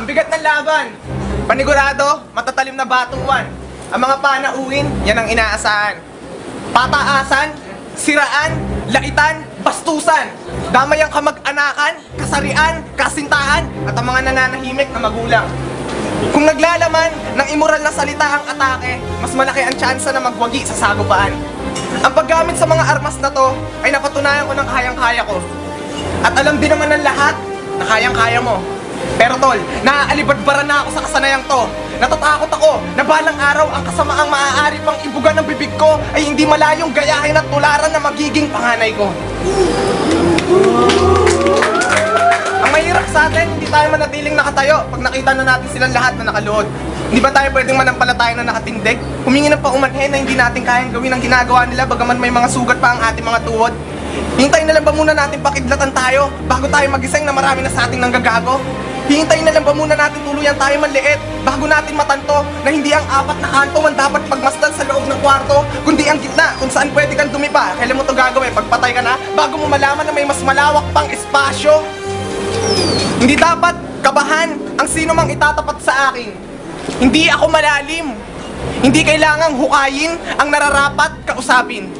Ang bigat ng laban. Panigurado, matatalim na batuan. Ang mga panauhin, yan ang inaasahan. Pataasan, siraan, laitan, bastusan. Damay ang kamag-anakan, kasarian, kasintahan, at ang mga nananahimik na magulang. Kung naglalaman ng immoral na salita ang atake, mas malaki ang tsansa na magwagi sa sagupaan. Ang paggamit sa mga armas na to ay napatunayan ko ng kayang-kaya ko. At alam din naman ng lahat na kayang-kaya mo. Pero tol, naaalibadbaran na ako sa kasanayang to. Natatakot ako na balang araw ang kasamaang maaari pang ibuga ng bibig ko ay hindi malayong gayahin at tularan na magiging panganay ko. Ang mahirap sa atin, hindi tayo manatiling nakatayo pag nakita na natin silang lahat na nakaluhod. Hindi ba tayo pwedeng manampalataya na nakatindig? Humingi ng paumanhin na hindi natin kayang gawin ang ginagawa nila bagaman may mga sugat pa ang ating mga tuhod. Hintayin na lang ba muna natin pakidlatan tayo bago tayo magising na marami na sa ating nanggagago? Hihintayin na lang ba muna natin tuluyan tayo manliit bago natin matanto na hindi ang apat na kanto ang dapat pagmasdan sa loob ng kwarto, kundi ang gitna kung saan pwede kang dumipa. Kailan mo to gagawin? Pagpatay ka na bago mo malaman na may mas malawak pang espasyo? Hindi dapat kabahan ang sino mang itatapat sa akin. Hindi ako malalim. Hindi kailangang hukayin ang nararapat kausapin.